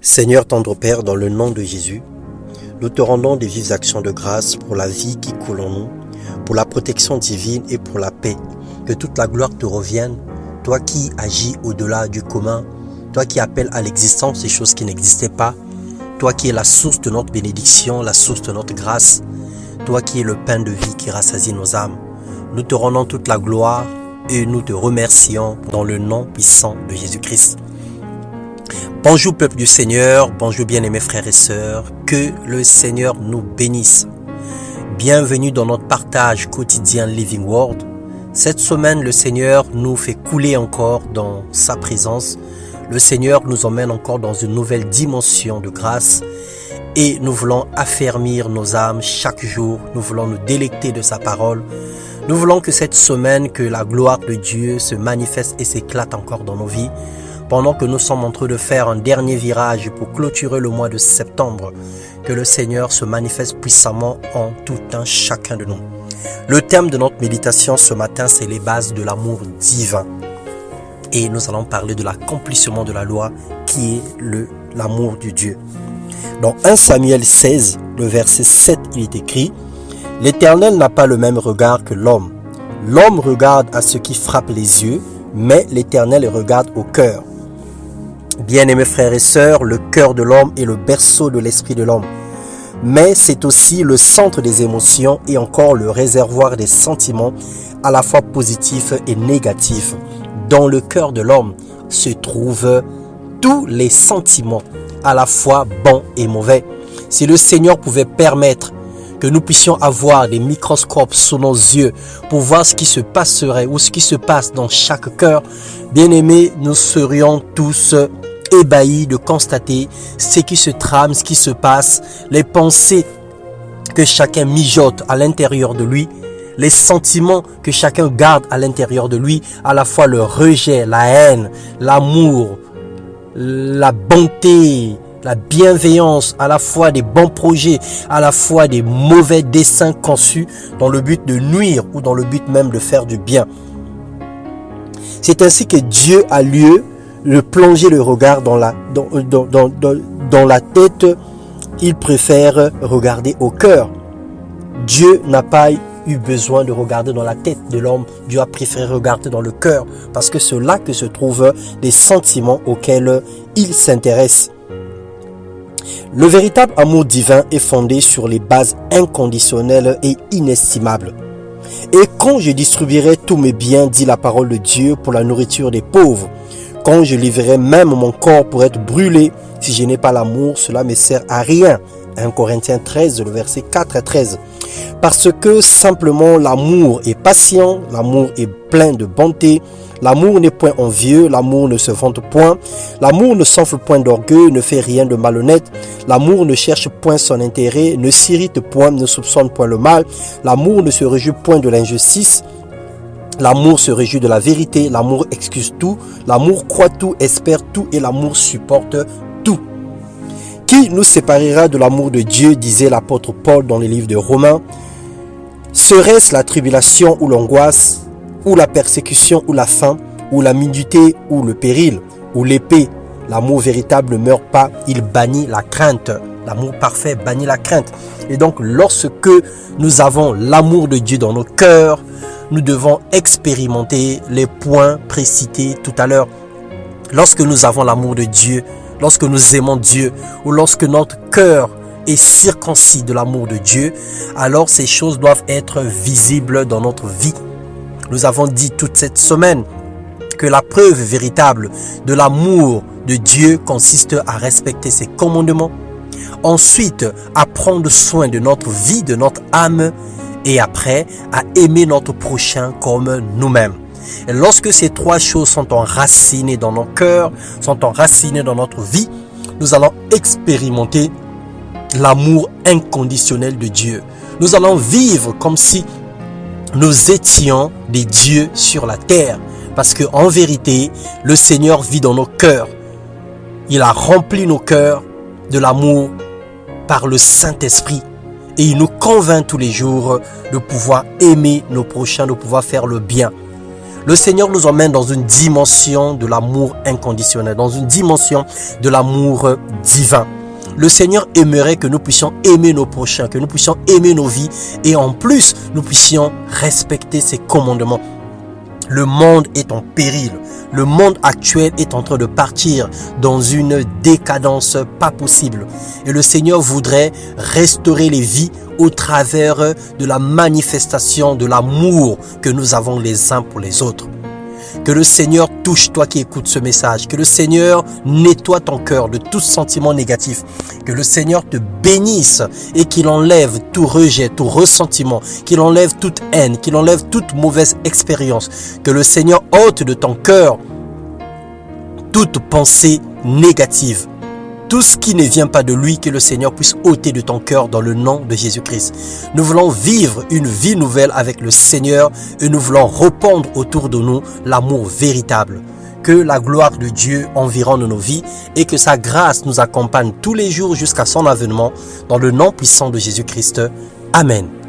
Seigneur tendre Père, dans le nom de Jésus, nous te rendons des vives actions de grâce pour la vie qui coule en nous, pour la protection divine et pour la paix. Que toute la gloire te revienne, toi qui agis au-delà du commun, toi qui appelles à l'existence des choses qui n'existaient pas, toi qui es la source de notre bénédiction, la source de notre grâce, toi qui es le pain de vie qui rassasie nos âmes. Nous te rendons toute la gloire et nous te remercions dans le nom puissant de Jésus-Christ. Bonjour peuple du Seigneur, bonjour bien-aimés frères et sœurs, que le Seigneur nous bénisse. Bienvenue dans notre partage quotidien Living Word. Cette semaine, le Seigneur nous fait couler encore dans sa présence. Le Seigneur nous emmène encore dans une nouvelle dimension de grâce et nous voulons affermir nos âmes chaque jour. Nous voulons nous délecter de sa parole. Nous voulons que cette semaine, que la gloire de Dieu se manifeste et s'éclate encore dans nos vies. Pendant que nous sommes en train de faire un dernier virage pour clôturer le mois de septembre, que le Seigneur se manifeste puissamment en tout un chacun de nous. Le thème de notre méditation ce matin, c'est les bases de l'amour divin. Et nous allons parler de l'accomplissement de la loi qui est l'amour de Dieu. Dans 1 Samuel 16, le verset 7, il est écrit « L'Éternel n'a pas le même regard que l'homme. L'homme regarde à ce qui frappe les yeux, mais l'Éternel regarde au cœur. » Bien-aimés frères et sœurs, le cœur de l'homme est le berceau de l'esprit de l'homme. Mais c'est aussi le centre des émotions et encore le réservoir des sentiments à la fois positifs et négatifs. Dans le cœur de l'homme se trouvent tous les sentiments à la fois bons et mauvais. Si le Seigneur pouvait permettre que nous puissions avoir des microscopes sous nos yeux pour voir ce qui se passerait ou ce qui se passe dans chaque cœur, bien-aimés, nous serions tous ébahis de constater ce qui se trame, ce qui se passe, les pensées que chacun mijote à l'intérieur de lui, les sentiments que chacun garde à l'intérieur de lui, à la fois le rejet, la haine, l'amour, la bonté, la bienveillance, à la fois des bons projets, à la fois des mauvais desseins conçus dans le but de nuire ou dans le but même de faire du bien. C'est ainsi que Dieu a lieu de plonger le regard dans la tête. Il préfère regarder au cœur. Dieu n'a pas eu besoin de regarder dans la tête de l'homme. Dieu a préféré regarder dans le cœur parce que c'est là que se trouvent les sentiments auxquels il s'intéresse. Le véritable amour divin est fondé sur les bases inconditionnelles et inestimables. Et quand je distribuerai tous mes biens, dit la parole de Dieu, pour la nourriture des pauvres, quand je livrerai même mon corps pour être brûlé, si je n'ai pas l'amour, cela ne sert à rien. 1 Corinthiens 13, le verset 4 à 13. Parce que simplement l'amour est patient, l'amour est plein de bonté, l'amour n'est point envieux, l'amour ne se vante point, l'amour ne s'enfle point d'orgueil, ne fait rien de malhonnête, l'amour ne cherche point son intérêt, ne s'irrite point, ne soupçonne point le mal, l'amour ne se réjouit point de l'injustice, l'amour se réjouit de la vérité, l'amour excuse tout, l'amour croit tout, espère tout et l'amour supporte tout. Qui nous séparera de l'amour de Dieu, disait l'apôtre Paul dans les livres de Romains? Serait-ce la tribulation ou l'angoisse, ou la persécution ou la faim, ou la nudité ou le péril, ou l'épée? L'amour véritable ne meurt pas, il bannit la crainte. L'amour parfait bannit la crainte. Et donc lorsque nous avons l'amour de Dieu dans nos cœurs, nous devons expérimenter les points précités tout à l'heure. Lorsque nous avons l'amour de Dieu, lorsque nous aimons Dieu, ou lorsque notre cœur est circoncis de l'amour de Dieu, alors ces choses doivent être visibles dans notre vie. Nous avons dit toute cette semaine que la preuve véritable de l'amour de Dieu consiste à respecter ses commandements, ensuite à prendre soin de notre vie, de notre âme, et après à aimer notre prochain comme nous-mêmes. Et lorsque ces trois choses sont enracinées dans nos cœurs, sont enracinées dans notre vie, nous allons expérimenter l'amour inconditionnel de Dieu. Nous allons vivre comme si nous étions des dieux sur la terre. Parce que en vérité, le Seigneur vit dans nos cœurs. Il a rempli nos cœurs de l'amour par le Saint-Esprit. Et il nous convainc tous les jours de pouvoir aimer nos prochains, de pouvoir faire le bien. Le Seigneur nous emmène dans une dimension de l'amour inconditionnel, dans une dimension de l'amour divin. Le Seigneur aimerait que nous puissions aimer nos prochains, que nous puissions aimer nos vies et en plus, nous puissions respecter ses commandements. Le monde est en péril. Le monde actuel est en train de partir dans une décadence pas possible. Et le Seigneur voudrait restaurer les vies au travers de la manifestation de l'amour que nous avons les uns pour les autres. Que le Seigneur touche toi qui écoutes ce message. Que le Seigneur nettoie ton cœur de tout sentiment négatif. Que le Seigneur te bénisse et qu'il enlève tout rejet, tout ressentiment. Qu'il enlève toute haine, qu'il enlève toute mauvaise expérience. Que le Seigneur ôte de ton cœur toute pensée négative. Tout ce qui ne vient pas de lui, que le Seigneur puisse ôter de ton cœur dans le nom de Jésus-Christ. Nous voulons vivre une vie nouvelle avec le Seigneur et nous voulons répandre autour de nous l'amour véritable. Que la gloire de Dieu environne nos vies et que sa grâce nous accompagne tous les jours jusqu'à son avènement dans le nom puissant de Jésus-Christ. Amen.